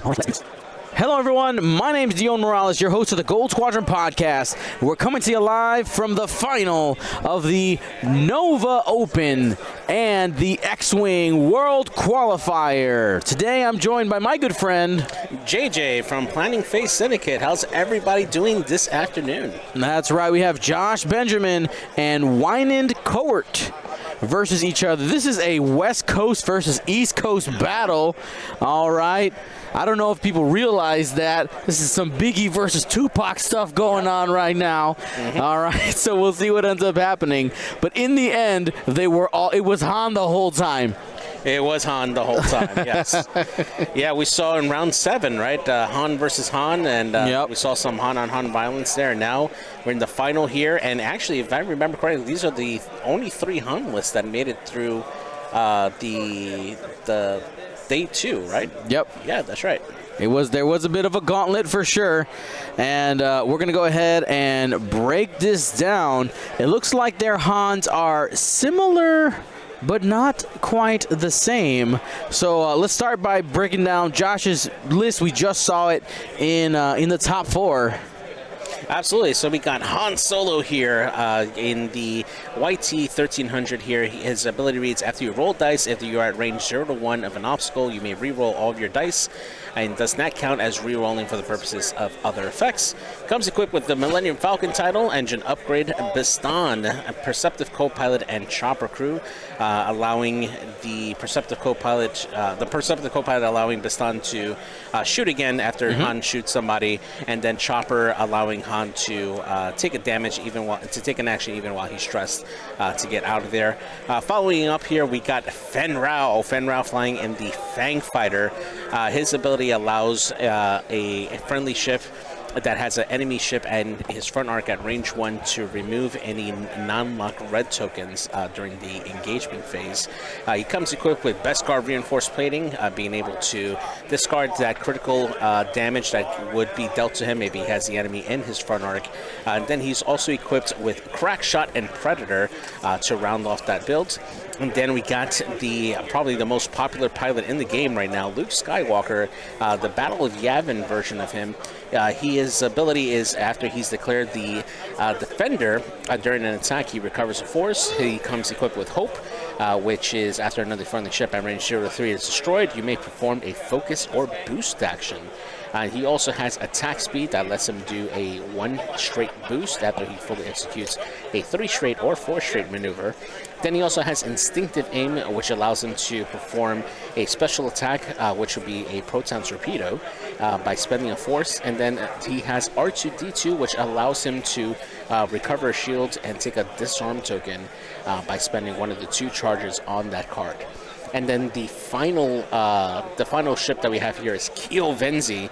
Hello, everyone. My name is Dion Morales, your host of the Gold Squadron podcast. We're coming to you live from the final of the Nova Open and the X-Wing World Qualifier. Today, I'm joined by my good friend JJ from Planning Phase Syndicate. How's everybody doing this afternoon? That's right. We have Josh Benjamin and Wynand Coert versus each other. This is a West Coast versus East Coast battle. All right. I don't know if people realize that. This is some Biggie versus Tupac stuff going on right now. All right, so we'll see what ends up happening. But in the end, it was Han the whole time. It was Han the whole time, yes. Yeah, we saw in round 7, right? Han versus Han, and we saw some Han-on-Han violence there. Now we're in the final here, and actually, if I remember correctly, these are the only 3 Han lists that made it through the day 2, right? Yep. Yeah, that's right. There was a bit of a gauntlet for sure, and we're going to go ahead and break this down. It looks like their Hans are similar, but not quite the same. So let's start by breaking down Josh's list. We just saw it in the top 4. Absolutely. So we got Han Solo here in the YT 1300 here. His ability reads, after you roll dice, if you are at range 0 to 1 of an obstacle, you may re-roll all of your dice, and does not count as re-rolling for the purposes of other effects. Comes equipped with the Millennium Falcon title, engine upgrade, Bistan, a Perceptive Co-Pilot, and Chopper crew, allowing the Perceptive Co-Pilot allowing Bistan to shoot again after Han shoots somebody, and then Chopper allowing Han to take an action even while he's stressed to get out of there. Following up here, we got Fen Rao flying in the Fang Fighter. His ability allows a friendly ship that has an enemy ship and his front arc at range 1 to remove any non-lock red tokens during the engagement phase. He comes equipped with Beskar reinforced plating, being able to discard that critical damage that would be dealt to him if he has the enemy in his front arc. And then he's also equipped with Crack Shot and Predator to round off that build. And then we got probably the most popular pilot in the game right now, Luke Skywalker, the Battle of Yavin version of him. His ability is after he's declared the Defender during an attack, he recovers a force. He comes equipped with Hope, which is after another friendly ship at range 0 to 3 is destroyed, you may perform a focus or boost action. He also has attack speed that lets him do a 1 straight boost after he fully executes a 3 straight or 4 straight maneuver. Then he also has instinctive aim, which allows him to perform a special attack, which would be a proton torpedo, by spending a force. And then he has R2-D2, which allows him to recover a shield and take a disarm token by spending one of the 2 charges on that card. And then the final ship that we have here is Keo Venzi,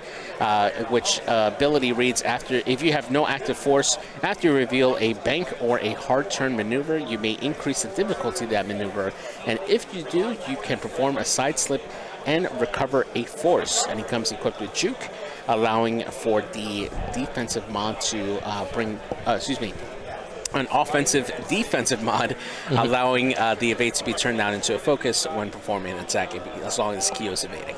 which ability reads, if you have no active force, after you reveal a bank or a hard turn maneuver, you may increase the difficulty of that maneuver. And if you do, you can perform a side slip and recover a force. And he comes equipped with Juke, allowing for the defensive mod to an offensive defensive mod, allowing the evade to be turned down into a focus when performing an attack, as long as Keo's evading.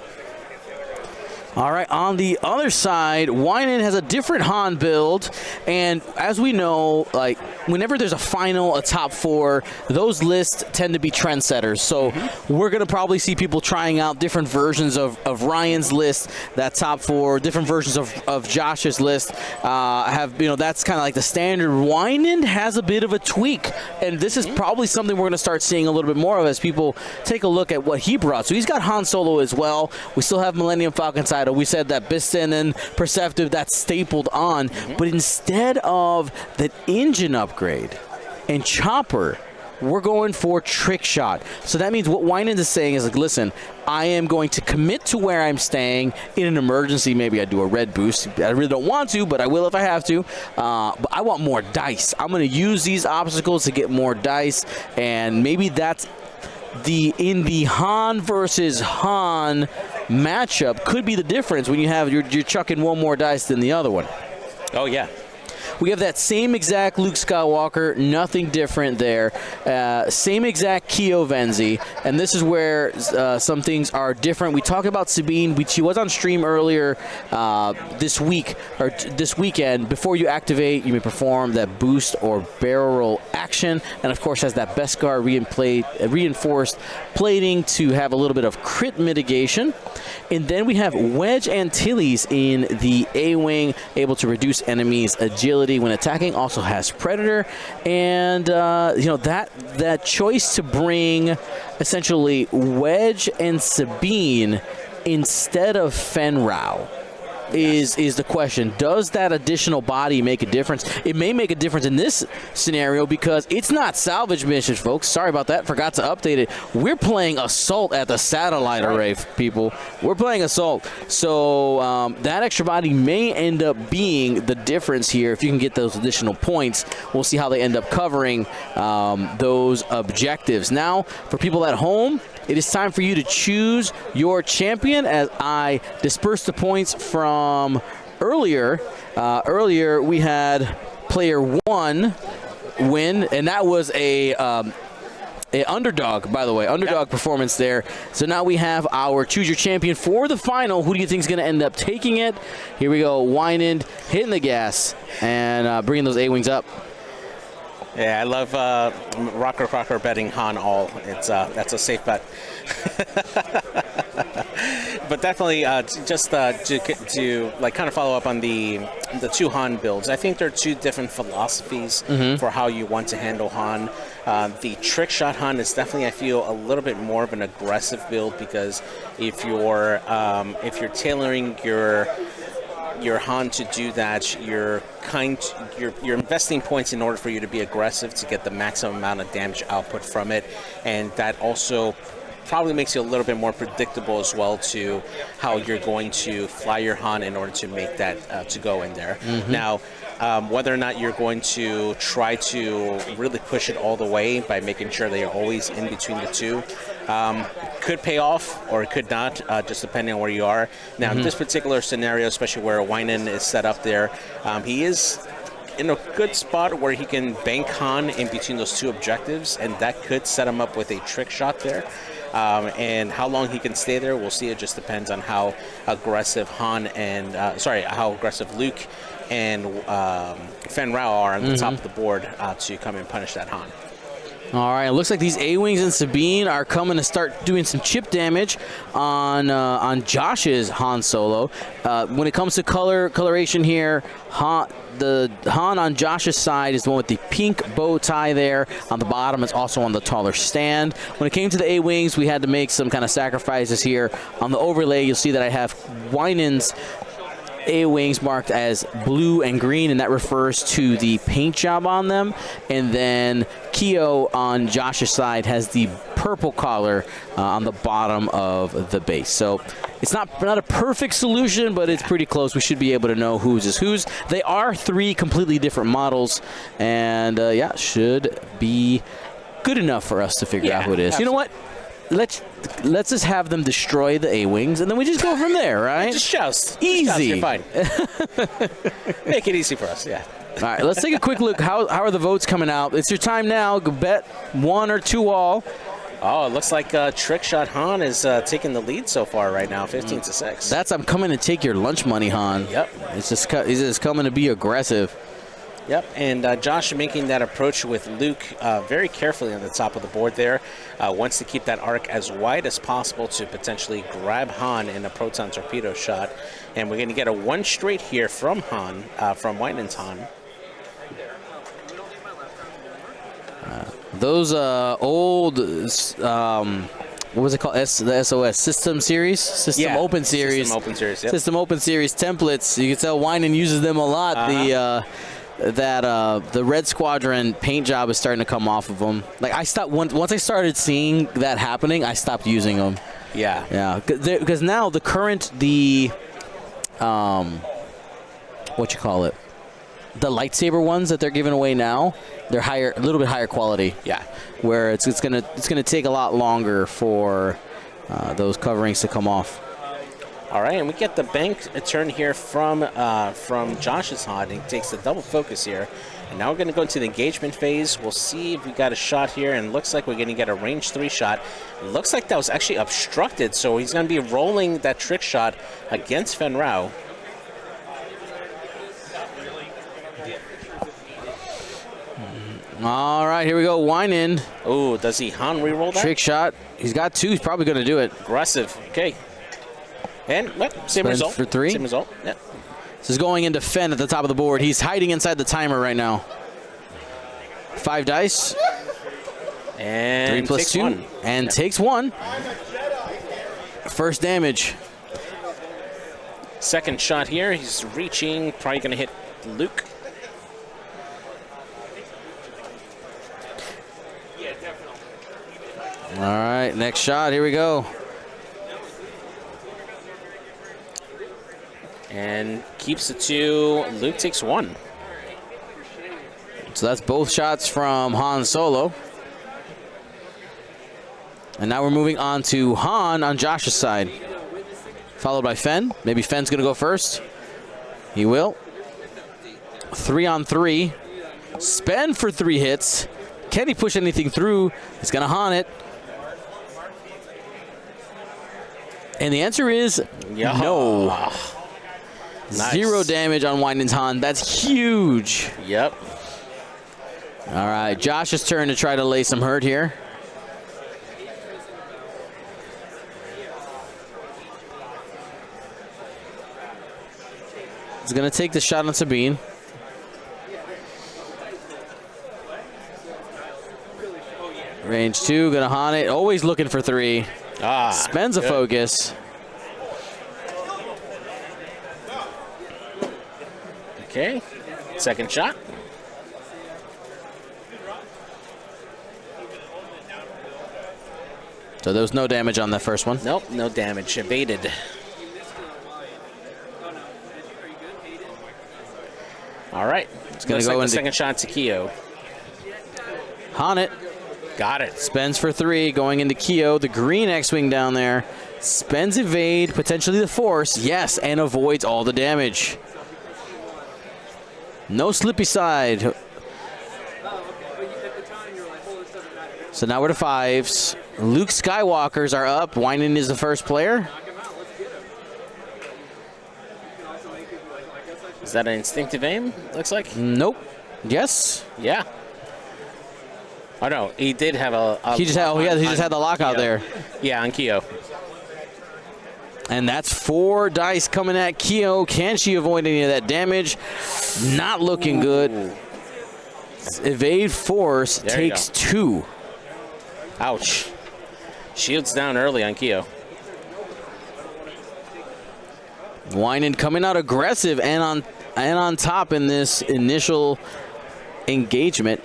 All right, on the other side, Wynand has a different Han build, and as we know, like whenever there's a final, a top 4, those lists tend to be trendsetters. So we're going to probably see people trying out different versions of Ryan's list, that top 4, different versions of Josh's list. That's kind of like the standard. Wynand has a bit of a tweak, and this is probably something we're going to start seeing a little bit more of as people take a look at what he brought. So he's got Han Solo as well. We still have Millennium Falcon title. We said that Bistan and Perceptive, that's stapled on. But instead of the engine upgrade and Chopper, we're going for Trick Shot. So that means what Wynand is saying is, like, listen, I am going to commit to where I'm staying. In an emergency, maybe I do a red boost. I really don't want to, but I will if I have to. But I want more dice. I'm going to use these obstacles to get more dice, and maybe that's in the Han versus Han matchup could be the difference when you're chucking one more dice than the other one. Oh, yeah. We have that same exact Luke Skywalker, nothing different there. Same exact Kyo Venzi, and this is where some things are different. We talked about Sabine. She was on stream earlier this week, or this weekend. Before you activate, you may perform that boost or barrel roll action, and of course has that Beskar reinforced plating to have a little bit of crit mitigation. And then we have Wedge Antilles in the A-Wing, able to reduce enemies' agility when attacking. Also has Predator. And, that choice to bring essentially Wedge and Sabine instead of Fenrau is the question. Does that additional body make a difference? It may make a difference in this scenario because it's not salvage missions, folks. Sorry about that. Forgot to update it. We're playing Assault at the satellite array, people. We're playing Assault. So that extra body may end up being the difference here. If you can get those additional points, we'll see how they end up covering those objectives. Now, for people at home, it is time for you to choose your champion as I disperse the points from earlier. Earlier, we had player 1 win, and that was a underdog, by the way, underdog performance there. So now we have our choose your champion for the final. Who do you think is going to end up taking it? Here we go. Wynand hitting the gas and bringing those A-Wings up. Yeah, I love Rocker Crocker betting Han all. That's a safe bet. But definitely, just to like kind of follow up on the two Han builds. I think there are two different philosophies for how you want to handle Han. The trick shot Han is definitely, I feel, a little bit more of an aggressive build because if you're tailoring your Han to do that, you're investing points in order for you to be aggressive to get the maximum amount of damage output from it, and that also probably makes you a little bit more predictable as well to how you're going to fly your Han in order to make that to go in there. Now, whether or not you're going to try to really push it all the way by making sure that you're always in between the two could pay off or it could not, just depending on where you are. Now, in this particular scenario, especially where Wynand is set up there, he is in a good spot where he can bank Han in between those two objectives, and that could set him up with a trick shot there. And how long he can stay there, we'll see. It just depends on how aggressive how aggressive Luke and Fenrau are on the top of the board to come and punish that Han. All right, it looks like these A-Wings and Sabine are coming to start doing some chip damage on Josh's Han Solo. When it comes to coloration here, the Han on Josh's side is the one with the pink bow tie there. On the bottom, it's also on the taller stand. When it came to the A-Wings, we had to make some kind of sacrifices here. On the overlay, you'll see that I have Wynand's A-Wings marked as blue and green, and that refers to the paint job on them. And then Kyo on Josh's side has the purple collar on the bottom of the base. So it's not a perfect solution, but it's pretty close. We should be able to know whose is whose. They are 3 completely different models, and should be good enough for us to figure out who it is. Absolutely. You know what? Let's just have them destroy the A-Wings, and then we just go from there, right? Just joust. Easy. You're fine. Make it easy for us, yeah. All right, let's take a quick look. How are the votes coming out? It's your time now. Go bet 1 or 2 all. Oh, it looks like Trick Shot Han is taking the lead so far right now, 15-6. That's I'm coming to take your lunch money, Han. Yep. It's just coming to be aggressive. Yep, and Josh making that approach with Luke very carefully on the top of the board there. Wants to keep that arc as wide as possible to potentially grab Han in a proton torpedo shot. And we're going to get a 1 straight here from Han, from Wynand's Han. Those old, what was it called? The SOS System Series? Open Series. System Open Series, yep. System Open Series templates. You can tell Wynand uses them a lot. The Red Squadron paint job is starting to come off of them. Like I stopped once I started seeing that happening, I stopped using them. Yeah. Because now the current the lightsaber ones that they're giving away now, they're higher, a little bit higher quality. Yeah. Where it's gonna take a lot longer for those coverings to come off. All right, and we get the bank turn here from Josh's Han. He takes the double focus here. And now we're going to go into the engagement phase. We'll see if we got a shot here, and looks like we're going to get a range 3 shot. Looks like that was actually obstructed, so he's going to be rolling that trick shot against Fen Rao. All right, here we go. Wynand. Oh, does he Han reroll that? Trick shot. He's got 2. He's probably going to do it. Aggressive. Okay. And same result. For 3. Same result. Yeah. This is going into Fen at the top of the board. He's hiding inside the timer right now. 5 dice. And 3 plus 2. 1. And takes 1. First damage. Second shot here. He's reaching. Probably going to hit Luke. All right, next shot. Here we go. And keeps it 2. Luke takes 1. So that's both shots from Han Solo. And now we're moving on to Han on Josh's side. Followed by Fen. Maybe Fen's going to go first. He will. 3 on 3. Spend for 3 hits. Can he push anything through? He's going to Han it. And the answer is no. Nice. 0 damage on Wynand's Han. That's huge. Yep. All right, Josh's turn to try to lay some hurt here. He's going to take the shot on Sabine. Range 2, going to Han it. Always looking for 3. Spends a focus. Okay. Second shot. So there was no damage on that first one. Nope, no damage. Evaded. All right. It's going to go like into the second shot to Kyo. Han it. Got it. Spends for 3, going into Kyo. The green X-Wing down there. Spends evade, potentially the force. Yes, and avoids all the damage. No slippy side. So now we're to 5s. Luke Skywalkers are up. Wynand is the first player. Is that an instinctive aim? Looks like. Nope. Yes. Yeah. Oh no, he did have he just had the lockout there. Yeah, on Kyo. And that's 4 dice coming at Kyo. Can she avoid any of that damage? Not looking good. Evade force takes 2. Ouch. Shields down early on Kyo. Wynand coming out aggressive and on top in this initial engagement.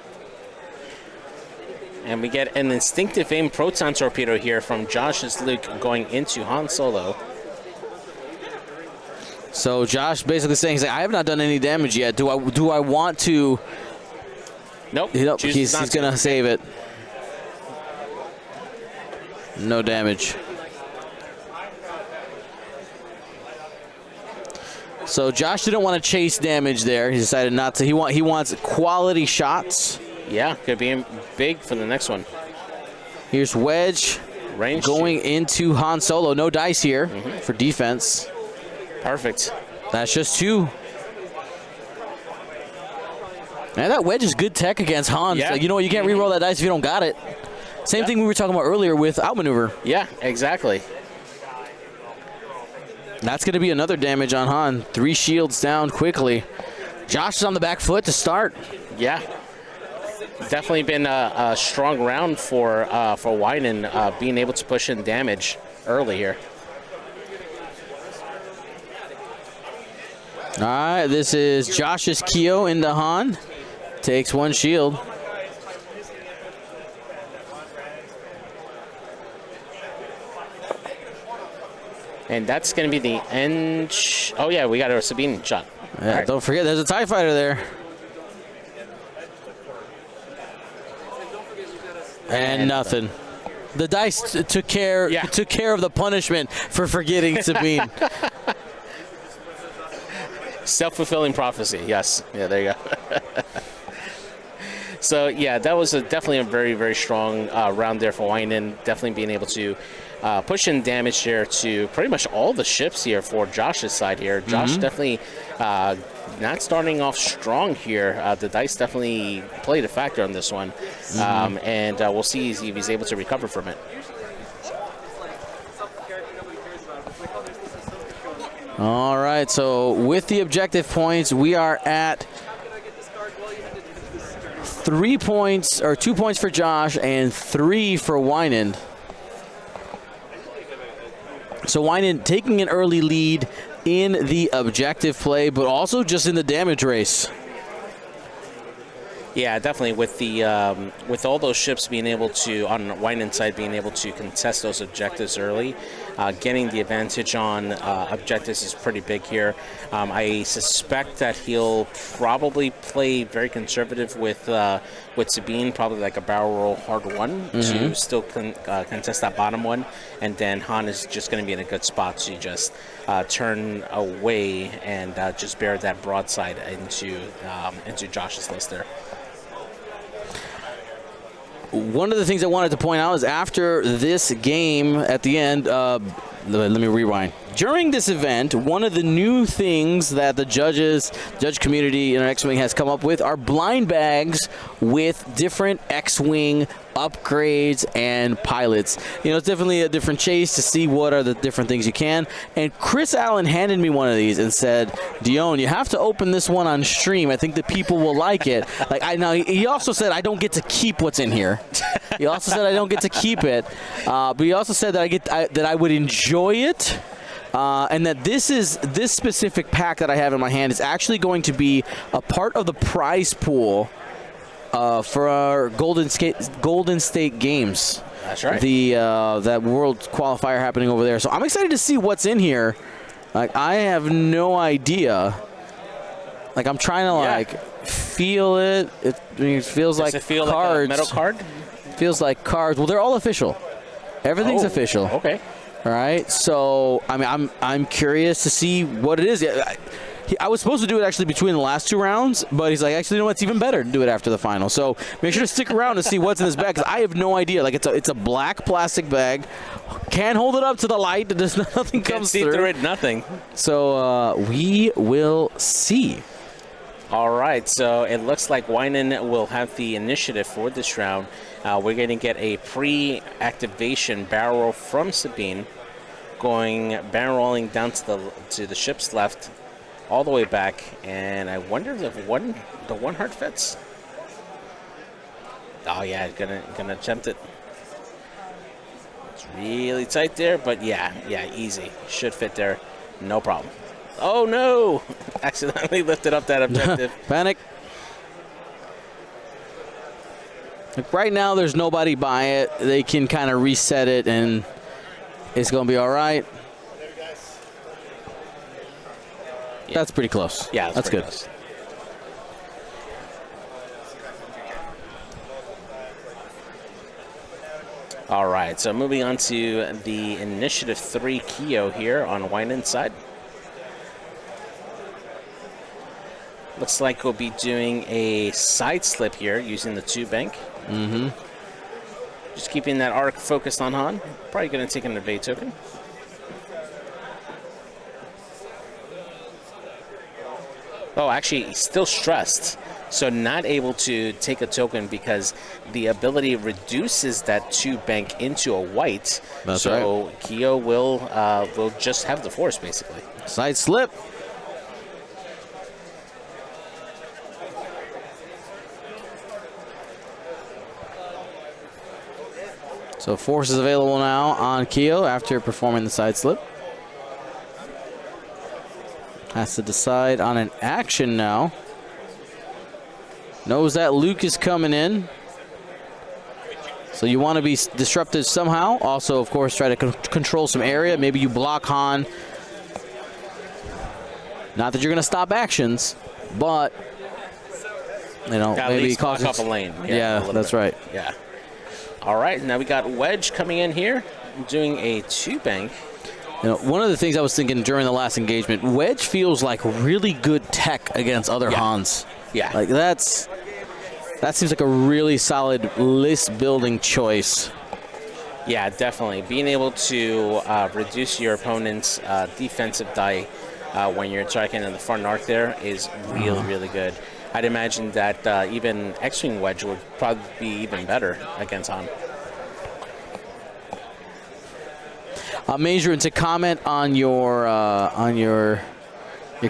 And we get an instinctive aim proton torpedo here from Josh's Luke going into Han Solo. So Josh basically saying, he's like, I have not done any damage yet. Do I want to? Nope. He's going to save it. No damage. So Josh didn't want to chase damage there. He decided not to. He wants quality shots. Yeah, could be big for the next one. Here's Wedge Range going into Han Solo. No dice here for defense. Perfect. That's just 2. Man, that Wedge is good tech against Han. Yeah. So, you know what? You can't reroll that dice if you don't got it. Same thing we were talking about earlier with outmaneuver. Yeah, exactly. That's going to be another damage on Han. 3 shields down quickly. Josh is on the back foot to start. Yeah. Definitely been a strong round for Wynand, being able to push in damage early here. All right, this is Josh's Kyo into Han. Takes 1 shield. And that's going to be the end. Oh, yeah, we got a Sabine shot. Yeah, right. Don't forget, there's a TIE fighter there. And nothing. The dice took care of the punishment for forgetting Sabine. Self-fulfilling prophecy. Yes. Yeah, there you go. So, yeah, that was definitely a very, very strong round there for Wynand. Definitely being able to push in damage here to pretty much all the ships here for Josh's side here. Josh definitely not starting off strong here. The dice definitely played a factor on this one. And we'll see if he's able to recover from it. All right, so with the objective points, we are at 3 points, or 2 points for Josh and 3 for Wynand. So Wynand taking an early lead in the objective play, but also just in the damage race. Yeah, definitely. With the with all those ships being able to, on Wynand's side, being able to contest those objectives early, getting the advantage on objectives is pretty big here. I suspect that he'll probably play very conservative with Sabine, probably like a barrel roll hard one to still contest that bottom one, and then Han is just going to be in a good spot to just turn away and just bear that broadside into Josh's list there. One of the things I wanted to point out is after this game at the end, let me rewind. During this event, one of the new things that the judge community in our X-Wing has come up with are blind bags with different X-Wing upgrades and pilots. You know, it's definitely a different chase to see what are the different things you can. And Chris Allen handed me one of these and said, Dion, you have to open this one on stream. I think the people will like it. He also said I don't get to keep what's in here. He also said I don't get to keep it. But he also said that I would enjoy it. And that this specific pack that I have in my hand is actually going to be a part of the prize pool for our Golden State Games. That's right. That world qualifier happening over there. So I'm excited to see what's in here. Like, I have no idea. Like, I'm trying to feel it. It feels like feel cards. Like a metal card? Feels like cards. Well, they're all official. Everything's official. Okay. All right. So I mean, I'm curious to see what it is. I was supposed to do it actually between the last 2 rounds, but he's like, actually, you know what? It's even better to do it after the final. So make sure to stick around to see what's in this bag, because I have no idea. Like, it's a black plastic bag. Can't hold it up to the light. There's nothing comes see through it. Nothing. So we will see. All right. So it looks like Wynand will have the initiative for this round. We're going to get a pre-activation barrel roll from Sabine, barrel rolling down to the ship's left, all the way back, and I wonder if the one heart fits. Oh yeah, gonna attempt it. It's really tight there, but yeah, easy. Should fit there, no problem. Oh no! Accidentally lifted up that objective. Panic. Like, right now, there's nobody by it. They can kind of reset it, and it's gonna be all right. Yeah. That's pretty close. Yeah, that's good. Close. All right, so moving on to the Initiative 3 Keo here on Wynand's side. Looks like we'll be doing a side slip here using the 2 bank. Just keeping that arc focused on Han. Probably going to take an evade token. Oh, actually, he's still stressed. So not able to take a token because the ability reduces that 2 bank into a white. That's so right. Keo will just have the force, basically. Side slip. So force is available now on Keo after performing the side slip. Has to decide on an action now. Knows that Luke is coming in. So you want to be disruptive somehow. Also, of course, try to control some area. Maybe you block Han. Not that you're going to stop actions, but, you know, At maybe least cause block up a lane. Yeah, that's right. Yeah. All right, now we got Wedge coming in here, doing a 2-bank. You know, one of the things I was thinking during the last engagement, Wedge feels like really good tech against other Hans. Yeah. Like that seems like a really solid list building choice. Yeah, definitely. Being able to reduce your opponent's defensive die when you're striking in the front arc there is really, really good. I'd imagine that even X-Wing Wedge would probably be even better against Han. Major, to comment on your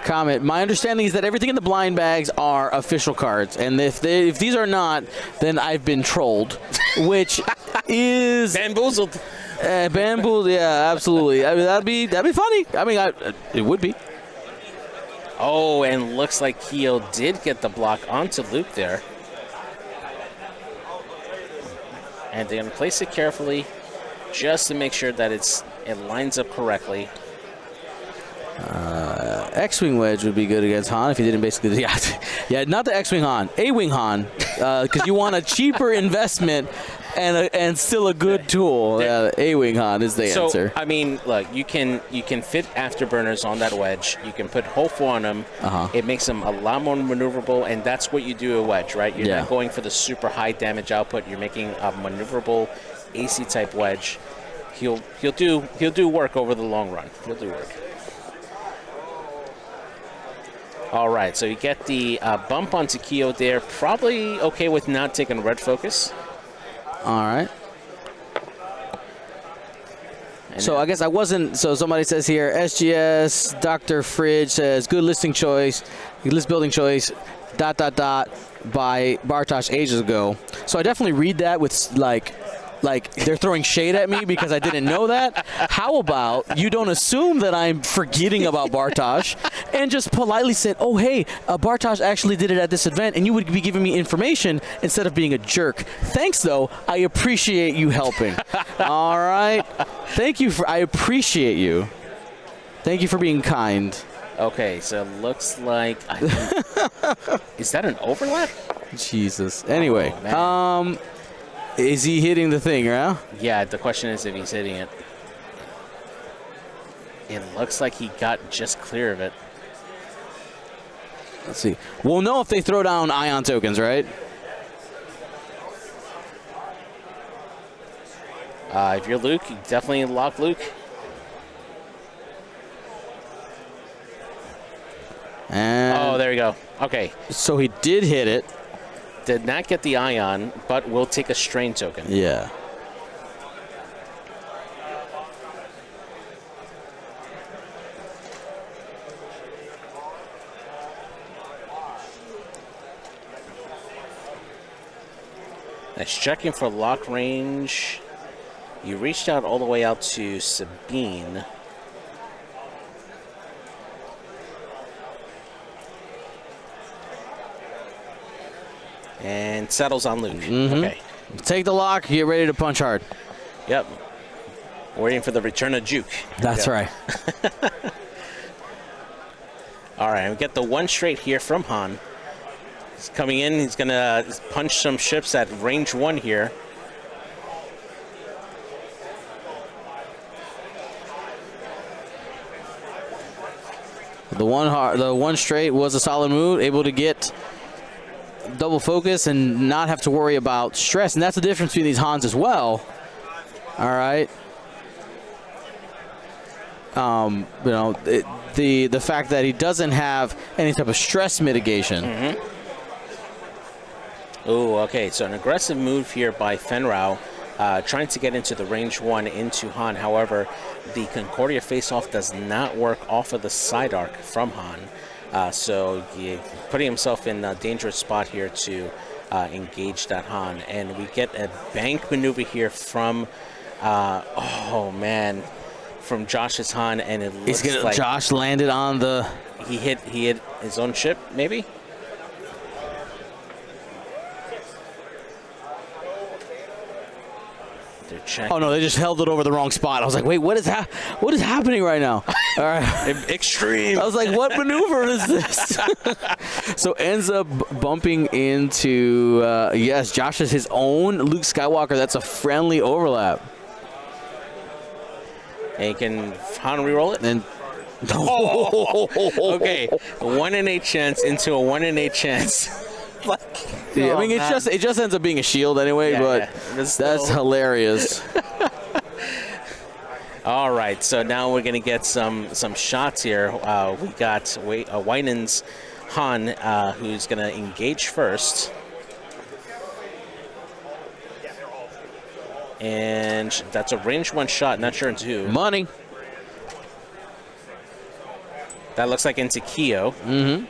comment, my understanding is that everything in the blind bags are official cards, and if these are not, then I've been trolled, which is bamboozled. Bamboozled, yeah, absolutely. I mean, that'd be funny. I mean, it would be. Oh, and looks like Keo did get the block onto Luke there, and they're gonna place it carefully, just to make sure that it lines up correctly. X-Wing Wedge would be good against Han if he didn't basically... Yeah, not the X-Wing Han. A-Wing Han, because you want a cheaper investment and still a good tool. A-Wing Han is the answer. So, I mean, look, you can fit afterburners on that Wedge. You can put Hofo on them. It makes them a lot more maneuverable, and that's what you do a Wedge, right? You're not going for the super high damage output. You're making a maneuverable AC-type Wedge. He'll do work over the long run. He'll do work. All right, so you get the bump onto Keo there. Probably okay with not taking red focus. All right. And so I guess I wasn't. So somebody says here, SGS Dr. Fridge says good listing choice, list building choice. ... by Bartosz ages ago. So I definitely read that with like they're throwing shade at me because I didn't know that. How about you don't assume that I'm forgetting about Bartosz and just politely said, oh, hey, Bartosz actually did it at this event, and you would be giving me information instead of being a jerk. Thanks, though. I appreciate you helping. All right. Thank you. I appreciate you. Thank you for being kind. Okay, so it looks like... is that an overlap? Jesus. Anyway, is he hitting the thing, right? Yeah, the question is if he's hitting it. It looks like he got just clear of it. Let's see. We'll know if they throw down ion tokens, right? If you're Luke, you definitely lock Luke. And oh, there you go. Okay. So he did hit it. Did not get the ion, but will take a strain token. Yeah. Nice. Checking for lock range. You reached out all the way out to Sabine. And settles on Luke. Okay. Take the lock. Get ready to punch hard. Yep. Waiting for the return of Juke. That's right. All right. We get the one straight here from Han. He's coming in. He's going to punch some ships at range 1 here. The one straight was a solid move. Able to get double focus and not have to worry about stress, and that's the difference between these Hans as well. All right. You know, the fact that he doesn't have any type of stress mitigation. Oh, okay. So an aggressive move here by Fenrau, trying to get into the range 1 into Han. However, the Concordia face-off does not work off of the side arc from Han. So he's putting himself in a dangerous spot here to engage that Han. And we get a bank maneuver here from, oh man, from Josh's Han. And it looks like Josh landed on the... He hit his own ship, maybe? Oh no, they just held it over the wrong spot. I was like, wait, what is happening right now? All right. Extreme. I was like, what maneuver is this? So ends up bumping into, yes, Josh is his own Luke Skywalker. That's a friendly overlap. And you can Han reroll it. And Okay, 1 in 8 chance into a 1 in 8 chance. Yeah, I mean, it just ends up being a shield anyway, but that's hilarious. All right, so now we're going to get some shots here. We got Wynand's Han, who's going to engage first. And that's a range 1 shot, not sure into who. Money. That looks like into Keo. Mm-hmm.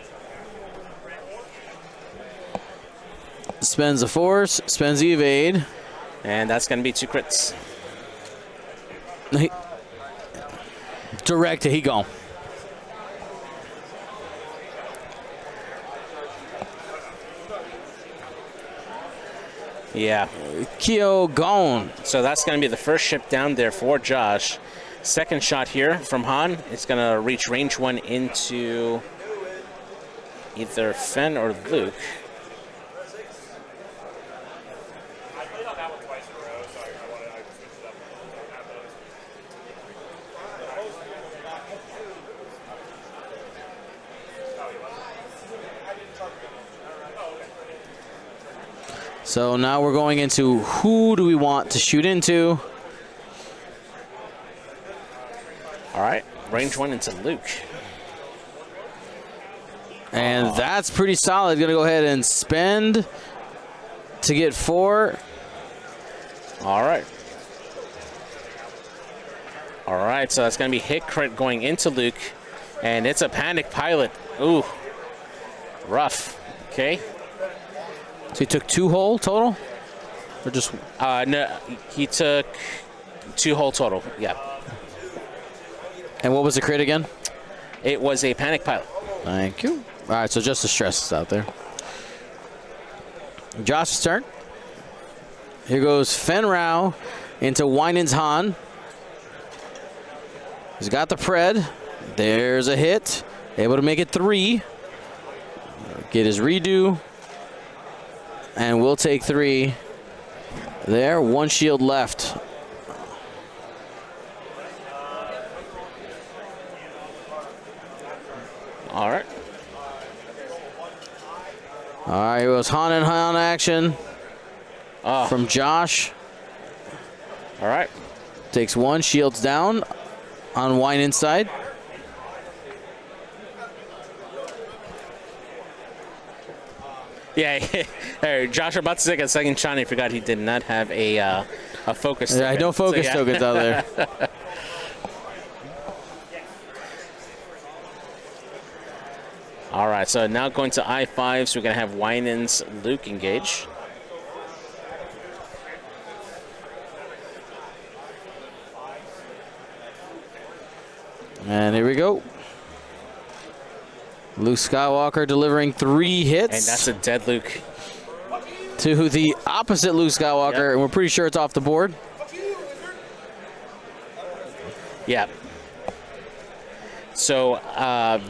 Spends the force, spends the evade. And that's going to be 2 crits. Direct, he gone. Yeah. Keo gone. So that's going to be the first ship down there for Josh. Second shot here from Han. It's going to reach range 1 into either Fen or Luke. So now we're going into who do we want to shoot into? All right, range 1 into Luke. And that's pretty solid. Gonna go ahead and spend to get 4. All right. All right, so that's gonna be hit crit going into Luke. And it's a panic pilot. Ooh, rough, okay. So he took 2 whole total? Or just? No, he took 2 whole total, yeah. And what was the crit again? It was a panic pilot. Thank you. All right, so just the stress is out there. Josh's turn. Here goes Fen Rao into Wynand's Han. He's got the pred. There's a hit. Able to make it 3. Get his redo. And we'll take 3 there. 1 shield left. All right. All right, here goes Han and Han action from Josh. All right. Takes 1, shields down on Wynand's side. Yeah, Josh about to take a second shot. He forgot he did not have a focus token. Yeah, no focus tokens out there. All right, so now going to I-5, so we're going to have Wynand's Luke engage. And here we go. Luke Skywalker delivering 3 hits. And that's a dead Luke. To the opposite Luke Skywalker, Yep. and we're pretty sure it's off the board. Yeah. So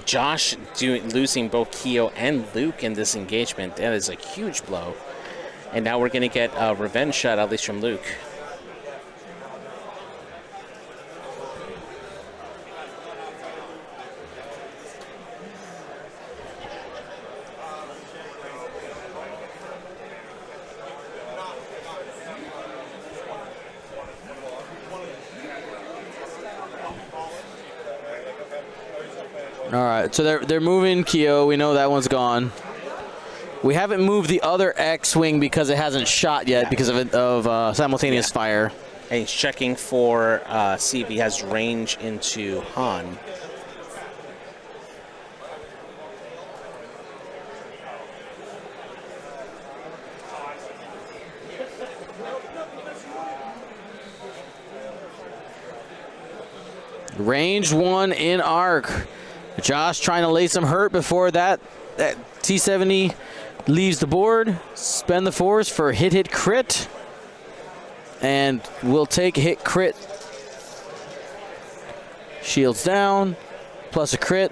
Josh losing both Keo and Luke in this engagement, that is a huge blow. And now we're going to get a revenge shot, at least from Luke. All right, so they're moving Keo. We know that one's gone. We haven't moved the other X-Wing because it hasn't shot yet because of simultaneous fire. And he's checking for see if he has range into Han. Range 1 in arc. Josh trying to lay some hurt before that T-70 leaves the board. Spend the force for hit crit. And we'll take hit crit. Shields down. Plus a crit.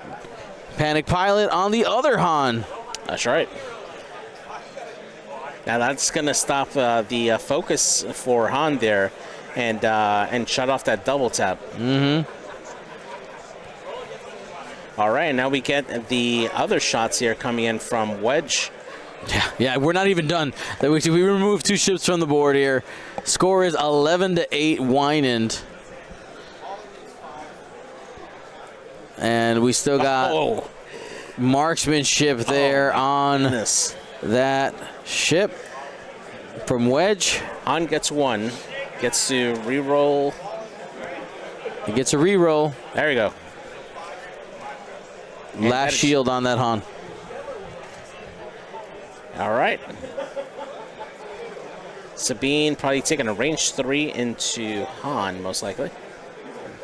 Panic pilot on the other Han. That's right. Now that's going to stop the focus for Han there, and shut off that double tap. Mm-hmm. All right, now we get the other shots here coming in from Wedge. Yeah, we're not even done. We removed 2 ships from the board here. Score is 11-8 Wynand. And we still got marksmanship there on that ship from Wedge. Han gets 1, gets to re-roll. He gets a re-roll. There you go. Last shield on that Han. All right. Sabine probably taking a range 3 into Han, most likely.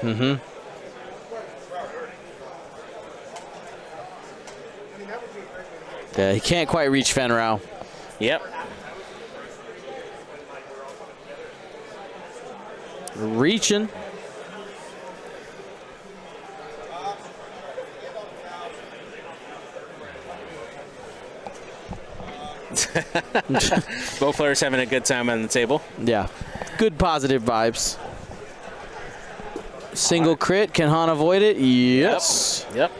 Mm-hmm. Yeah, he can't quite reach Fenrau. Yep. Reaching. Both players having a good time on the table. Yeah. Good positive vibes. Single crit. Can Han avoid it? Yes. Yep.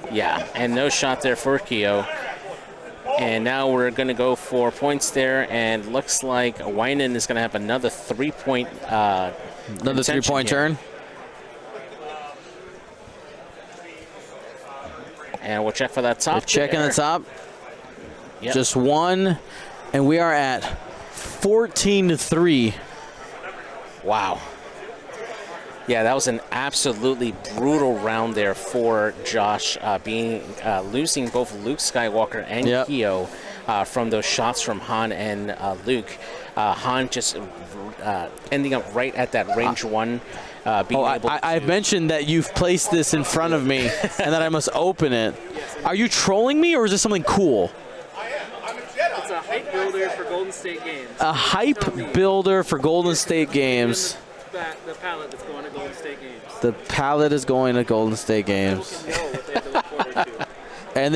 Yeah, and no shot there for Keo. And now we're going to go for points there, and looks like Wynand is going to have another 3-point another 3-point turn. And we'll check for that top. Checking the top. Yep. Just 1, and we are at 14-3. Wow. Yeah, that was an absolutely brutal round there for Josh, losing both Luke Skywalker and Keo from those shots from Han and Luke. Han just ending up right at that range 1. I've mentioned that you've placed this in front of me and that I must open it. Are you trolling me, or is this something cool? It's a hype builder for Golden State Games. A hype builder for Golden State Games. The palette that's going to Golden State Games. The palette is going to Golden State Games. People can know what they have to look forward to. And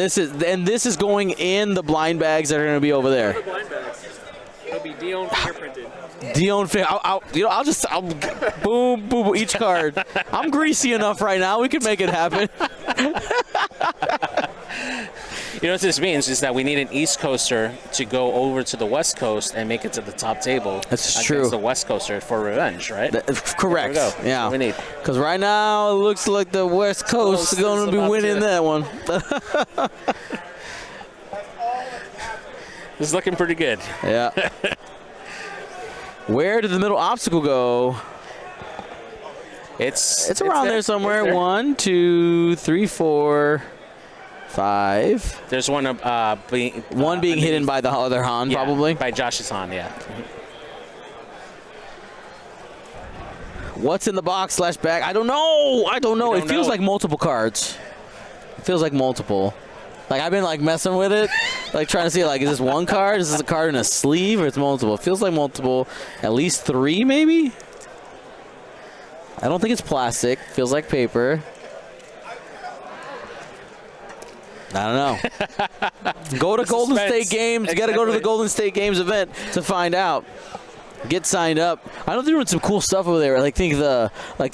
this is going in the blind bags that are going to be over there. The blind bags. It'll be Dion fingerprinted. Dion, I'll boom, boom, each card. I'm greasy enough right now. We can make it happen. You know what this means is that we need an East Coaster to go over to the West Coast and make it to the top table. That's true. Against the West Coaster for revenge, right? Correct. There we go. Yeah. That's what we need. Because right now it looks like the West Coast is going to be winning that one. This is looking pretty good. Yeah. Where did the middle obstacle go? It's around there somewhere. There. 1, 2, 3, 4, 5. There's one being hidden by the other Han, probably. By Josh's Han, yeah. What's in the box / bag? I don't know. It feels like multiple cards. It feels like multiple. Like, I've been like messing with it, like trying to see, like, is this one card? Is this a card in a sleeve, or it's multiple? It feels like multiple. At least 3, maybe. I don't think it's plastic. Feels like paper. I don't know. Go to Golden State Games. You got to go to the Golden State Games event to find out. Get signed up. I know they're doing some cool stuff over there. I think the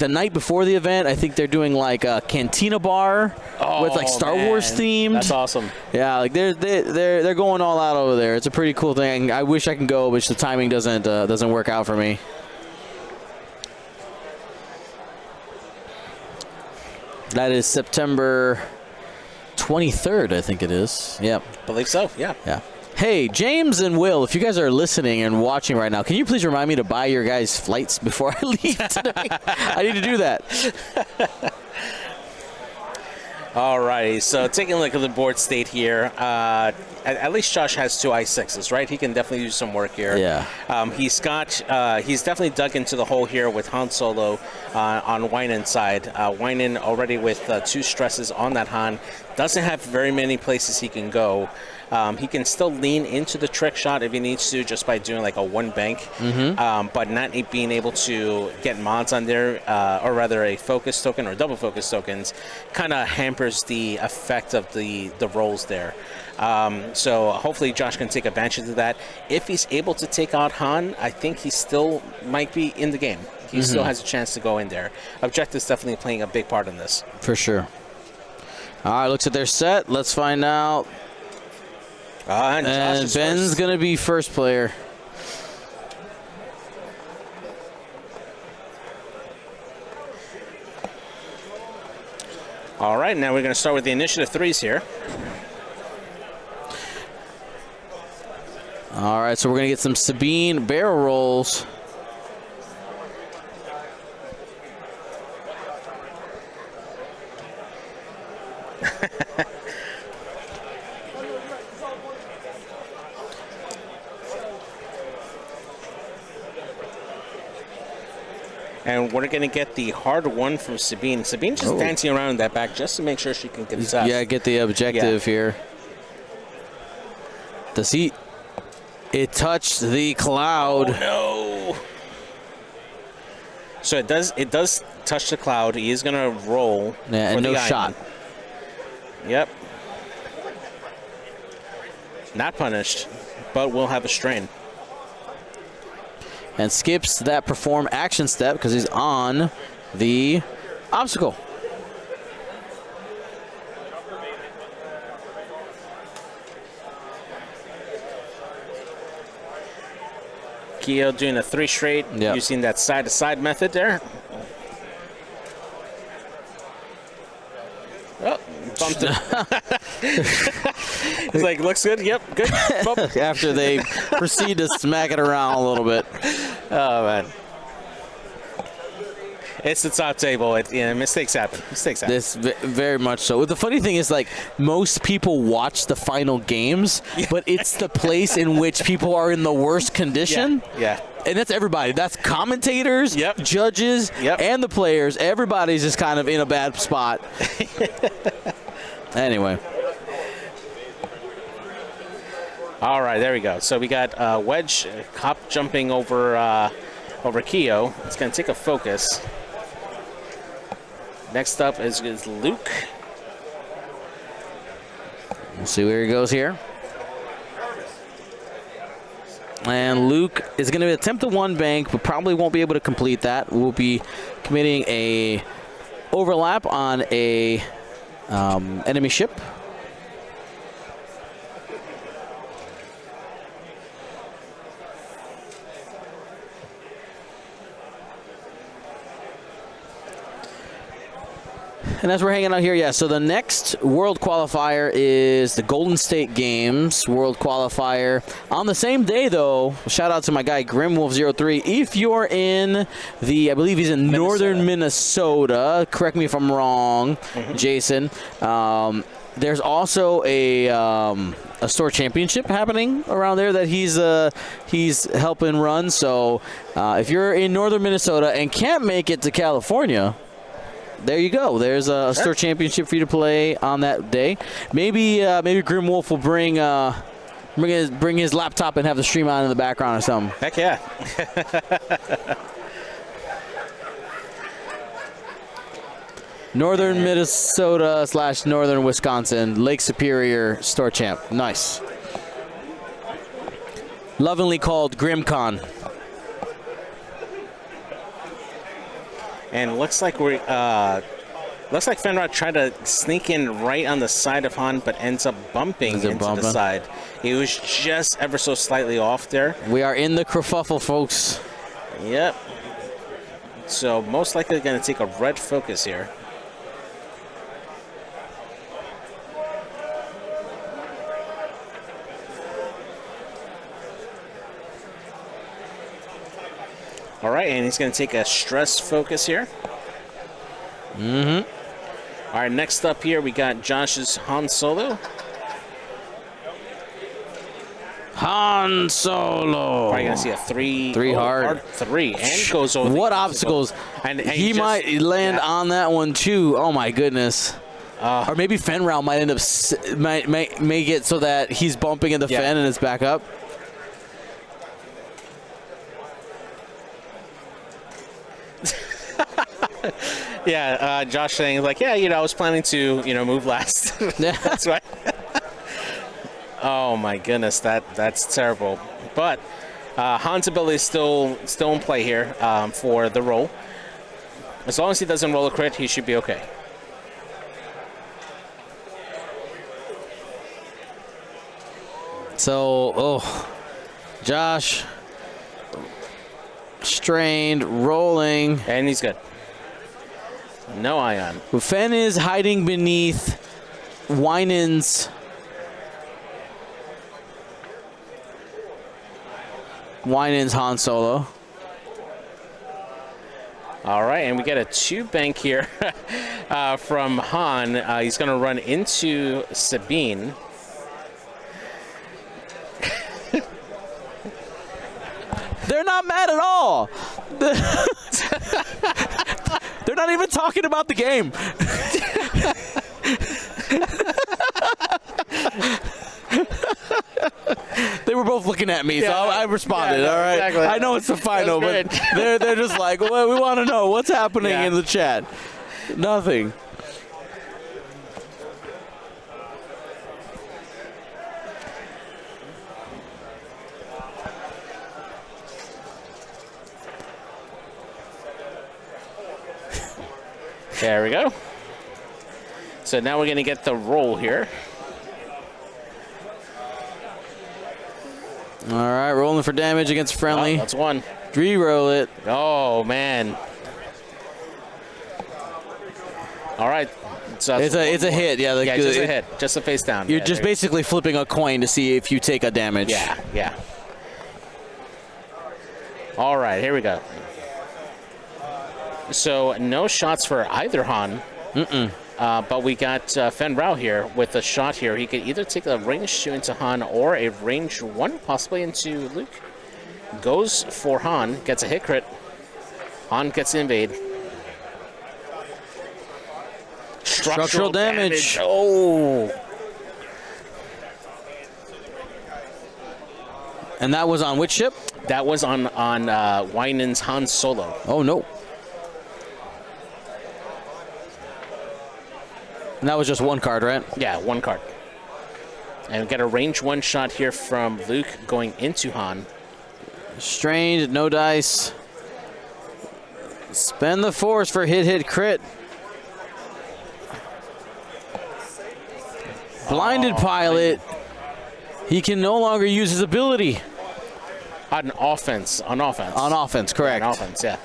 night before the event, I think they're doing like a cantina bar with like Star Wars themed. That's awesome. Yeah, like they're going all out over there. It's a pretty cool thing. I wish I can go, but the timing doesn't work out for me. That is September 23rd, I think it is. Yep. Believe so, yeah. Yeah. Hey, James and Will, if you guys are listening and watching right now, can you please remind me to buy your guys' flights before I leave today? I need to do that. All right, so taking a look at the board state here, at least Josh has 2 I6s, right? He can definitely use some work here. Yeah. He's definitely dug into the hole here with Han Solo on Wynand's side. Wynand already with 2 stresses on that Han. doesn't have very many places he can go. He can still lean into the trick shot if he needs to, just by doing like a one bank, but not being able to get mods on there, or rather a focus token or double focus tokens, kind of hampers the effect of the rolls there. So hopefully Josh can take advantage of that. If he's able to take out Han, I think he still might be in the game. He still has a chance to go in there. Objective's definitely playing a big part in this. For sure. All right, looks at their set. Let's find out. And Ben's going to be first player. All right, now we're going to start with the initiative threes here. All right, so we're going to get some Sabine barrel rolls. And we're going to get the hard one from Sabine. Sabine just dancing around in that back just to make sure she can contest. Yeah, get the objective here. Does he... It touched the cloud. Oh, no. So it does touch the cloud. He is going to roll. Yeah, and no shot. Yep. Not punished, but will have a strain. And skips that perform action step because he's on the obstacle. Keo doing a 3 straight, using that side-to-side method there. Oh, bumped it. It's like, looks good. Yep, good. After they proceed to smack it around a little bit. Oh, man. It's the top table. Mistakes happen. This very much so. The funny thing is, like, most people watch the final games, but it's the place in which people are in the worst condition. Yeah. And that's everybody. That's commentators, judges, and the players. Everybody's just kind of in a bad spot. Anyway. All right, there we go. So we got Wedge hop jumping over Keo. It's going to take a focus. Next up is Luke. We'll see where he goes here. And Luke is going to attempt the one bank, but probably won't be able to complete that. We'll be committing a overlap on a enemy ship. And as we're hanging out here, so the next World Qualifier is the Golden State Games World Qualifier. On the same day, though, shout out to my guy Grimwolf03. If you're in I believe he's in northern Minnesota, correct me if I'm wrong, Jason, there's also a store championship happening around there that he's helping run. So if you're in northern Minnesota and can't make it to California, there you go. There's a store championship for you to play on that day. Maybe Grimwolf will bring his laptop and have the stream on in the background or something. Heck yeah. Northern Minnesota / northern Wisconsin, Lake Superior store champ. Nice. Lovingly called GrimCon. And looks like Fenrod tried to sneak in right on the side of Han, but ends up bumping into the side. He was just ever so slightly off there. We are in the kerfuffle, folks. Yep. So most likely going to take a red focus here. All right, and he's going to take a stress focus here. All right, next up here, we got Josh's Han Solo. Han Solo. Probably going to see a three hard 3, and goes over. What obstacles? And he might land on that one, too. Oh, my goodness. Or maybe Fenrau might end up might make it so that he's bumping into Fen and it's back up. Yeah, Josh saying like, yeah, I was planning to, move last. That's right. Oh my goodness, that's terrible. But Han's ability is still in play here for the roll. As long as he doesn't roll a crit, he should be okay. So, Josh, strained, rolling. And he's good. No ion. Fen is hiding beneath Wynand's Han Solo. All right, and we get a 2 bank here from Han. He's going to run into Sabine. They're not mad at all. They're not even talking about the game. They were both looking at me, so I responded. All right, exactly. I know it's the final, but they're just like, well, we want to know what's happening in the chat. Nothing. There we go. So now we're going to get the roll here. All right, rolling for damage against friendly. Oh, that's 1. Re-roll it. Oh, man. All right. So it's a hit, yeah. Just a hit. Just a face down. You're just basically flipping a coin to see if you take a damage. Yeah. All right, here we go. So no shots for either Han. But we got Fenrau here with a shot here. He could either take a range 2 into Han or a range 1 possibly into Luke. Goes for Han, gets a hit crit. Han gets invade. Structural damage. Oh. And that was on which ship? That was on Wynand's Han Solo. Oh, no. And that was just 1 card, right? Yeah, 1 card. And we get a range 1 shot here from Luke going into Han. Strained, no dice. Spend the force for hit, crit. Blinded pilot. Man. He can no longer use his ability. On offense. On offense, correct. On offense, yeah.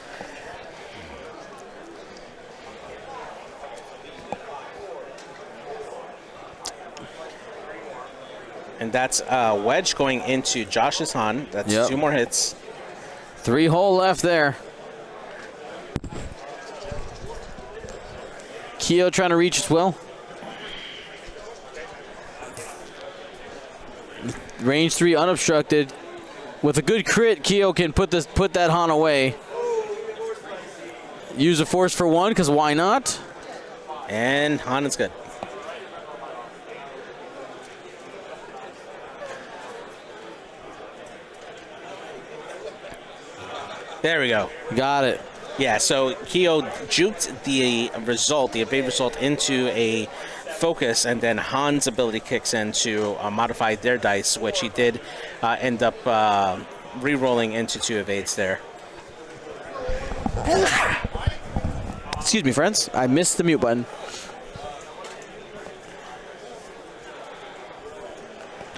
And that's Wedge going into Josh's Han. That's 2 more hits. 3 hole left there. Keo trying to reach as well. Range 3 unobstructed. With a good crit, Keo can put that Han away. Use a force for 1, because why not? And Han is good. There we go. Got it. Yeah, so Keo juked the evade result into a focus, and then Han's ability kicks in to modify their dice, which he did end up re-rolling into 2 evades there. Excuse me, friends. I missed the mute button.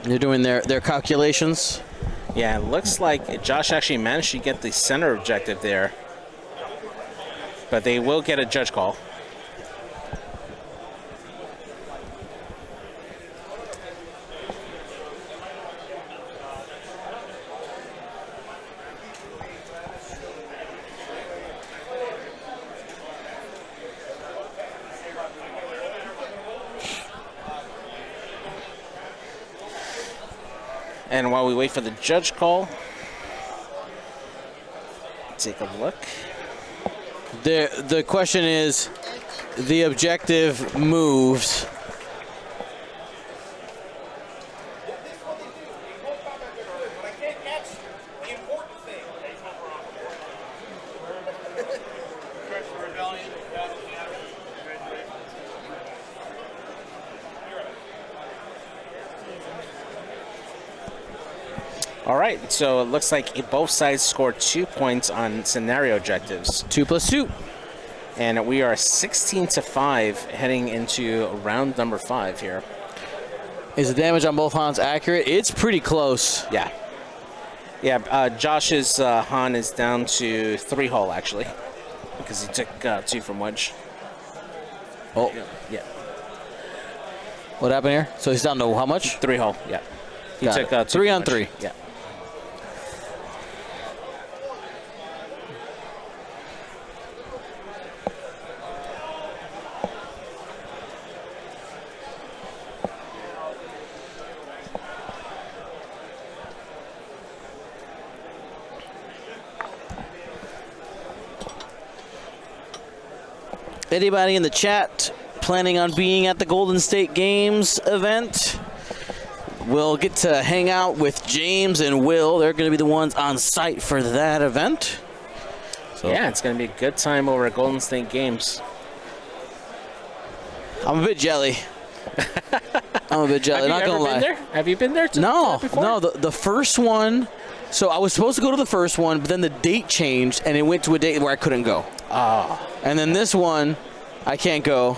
They're doing their calculations. Yeah, it looks like Josh actually managed to get the center objective there. But they will get a judge call. And while we wait for the judge call, take a look. The question is, the objective moves. All right, so it looks like both sides scored 2 points on scenario objectives. 2 plus 2. And we are 16-5 heading into round number 5 here. Is the damage on both Hans accurate? It's pretty close. Yeah. Yeah, Josh's Han is down to 3 hull, actually, because he took 2 from Wedge. Oh. Yeah. What happened here? So he's down to how much? 3 hull, yeah. He Got took it. 2 3 from on Wedge. 3. Yeah. Anybody in the chat planning on being at the Golden State Games event? We'll get to hang out with James and Will. They're going to be the ones on site for that event. So Yeah, it's going to be a good time over at Golden State Games. I'm a bit jelly. I'm a bit jelly. Not gonna lie. There? Have you been there? No, before? no. The first one. So I was supposed to go to the first one, but then the date changed, and it went to a date where I couldn't go. And then this one, I can't go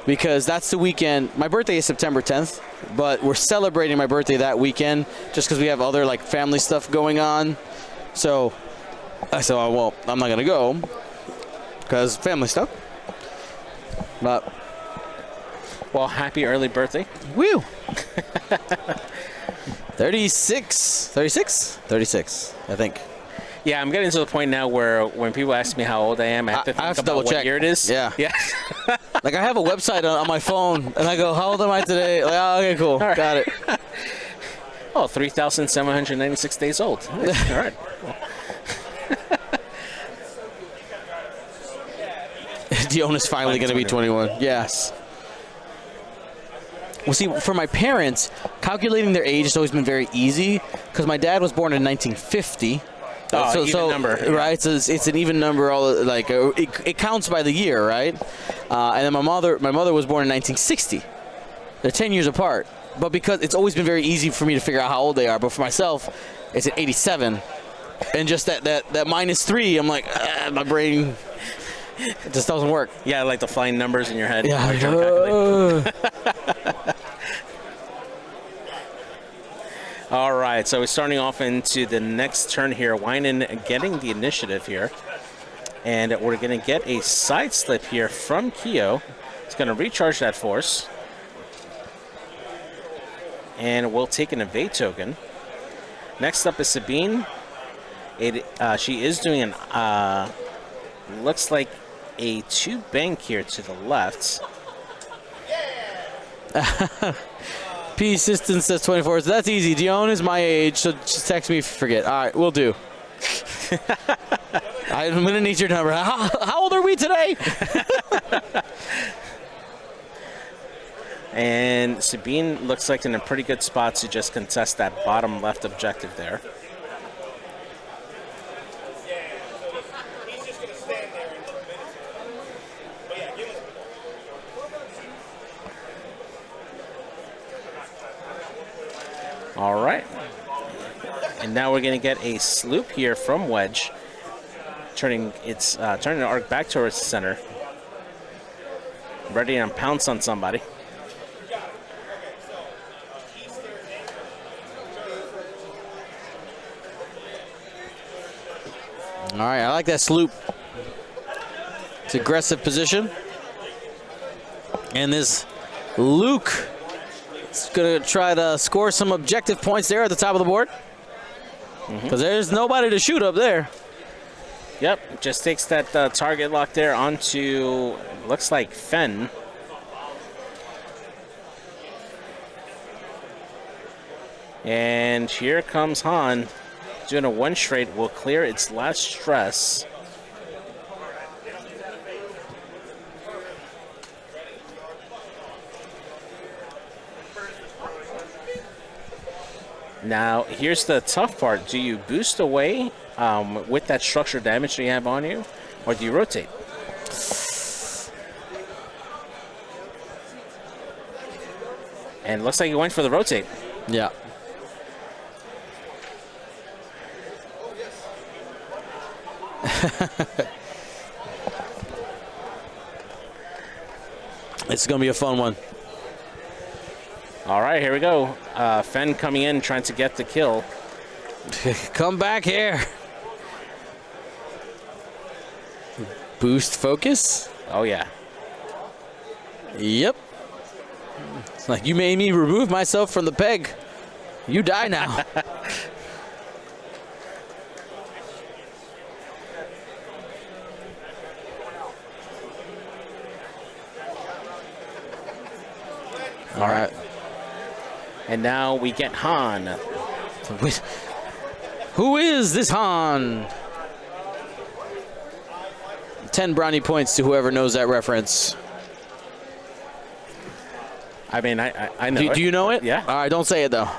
because that's the weekend. My birthday is September 10th, but we're celebrating my birthday that weekend just because we have other like family stuff going on. So I said, oh, well, I'm not gonna go because family stuff. But well, happy early birthday. woo. 36, I think. Yeah, I'm getting to the point now where when people ask me how old I am, I have to think about double what check. year it is. Yeah. Yeah. Like I have a website on my phone, and I go, "How old am I today?" Like, oh, okay, cool, right. got it. Oh, 3,796 days old. All right. Dion is finally going to be 21. Yes. Well, see, for my parents, calculating their age has always been very easy because my dad was born in 1950. Oh, even number. Right? So it's an even number. All like it counts by the year, right? And then my mother was born in 1960. They're 10 years apart. But because it's always been very easy for me to figure out how old they are. But for myself, it's at 87. And just that -3, I'm like, my brain, it just doesn't work. Yeah, like the flying numbers in your head. Yeah. While you're trying to calculate. All right, so we're starting off into the next turn here. Wynand getting the initiative here. And we're going to get a side slip here from Keo. It's going to recharge that force. And we'll take an evade token. Next up is Sabine. She is doing an, looks like a 2 bank here to the left. P Assistant says 24. So that's easy. Dion is my age, so just text me if you forget. All right, we'll do. I'm going to need your number. How old are we today? And Sabine looks like in a pretty good spot to just contest that bottom left objective there. All right. And now we're going to get a sloop here from Wedge, turning the arc back towards the center. Ready to pounce on somebody. All right, I like that sloop. It's aggressive position. And this Luke is going to try to score some objective points there at the top of the board. Because there's nobody to shoot up there. Yep, just takes that target lock there onto, looks like Fen. And here comes Han. Doing a 1 straight will clear its last stress. Now, here's the tough part. Do you boost away with that structure damage that you have on you, or do you rotate? And it looks like he went for the rotate. Yeah. It's going to be a fun one. All right, here we go. Fen coming in, trying to get the kill. Come back here. Boost focus. Oh, yeah. Yep. It's like, you made me remove myself from the peg. You die now. All right. And now we get Han. Who is this Han? 10 brownie points to whoever knows that reference. I mean, I know. Do you know it? Yeah. All right, don't say it though.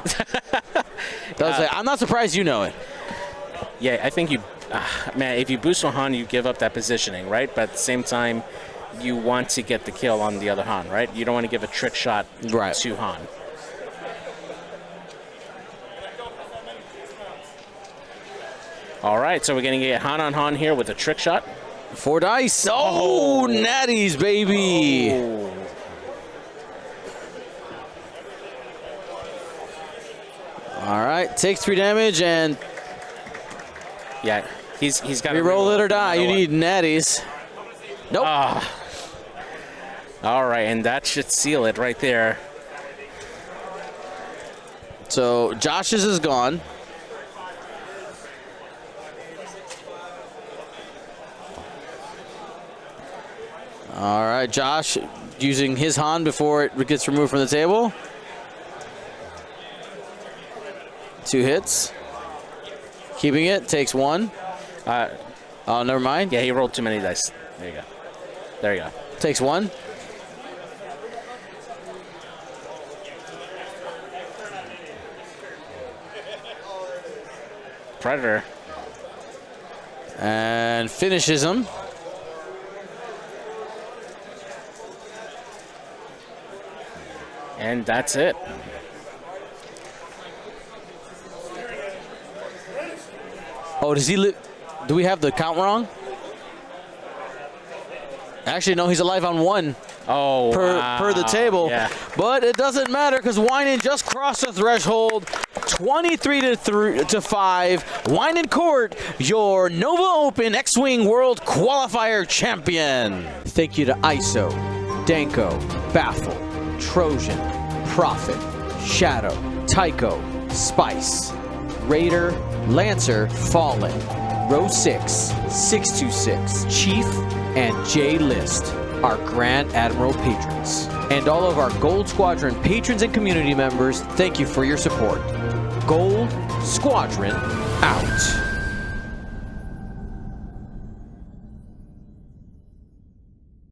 Don't say it. I'm not surprised you know it. Yeah, I think you, man, if you boost on Han, you give up that positioning, right? But at the same time, you want to get the kill on the other Han, right? You don't want to give a trick shot to Han. All right, so we're going to get Han on Han here with a trick shot. 4 dice. Oh, natties, baby. Oh. All right, takes 3 damage and yeah, he's got to reroll it or die. You need natties. Nope. All right, and that should seal it right there. So Josh's is gone. All right, Josh using his Han before it gets removed from the table. 2 hits. Keeping it, takes 1. Oh, never mind. Yeah, he rolled too many dice. There you go. There you go. Takes 1. Predator. And finishes him. And that's it. Oh, does he live? Do we have the count wrong? Actually, no, he's alive on 1 Oh, per the table. Yeah. But it doesn't matter because Wynand just crossed the threshold. 23-5. Wynand Coert, your Nova Open X-Wing World Qualifier champion. Thank you to ISO, Danko, Baffle, Trojan, Prophet, Shadow, Tycho, Spice, Raider, Lancer, Fallen, Row 6, 626, Chief, and J List, our Grand Admiral patrons. And all of our Gold Squadron patrons and community members, thank you for your support. Gold Squadron out.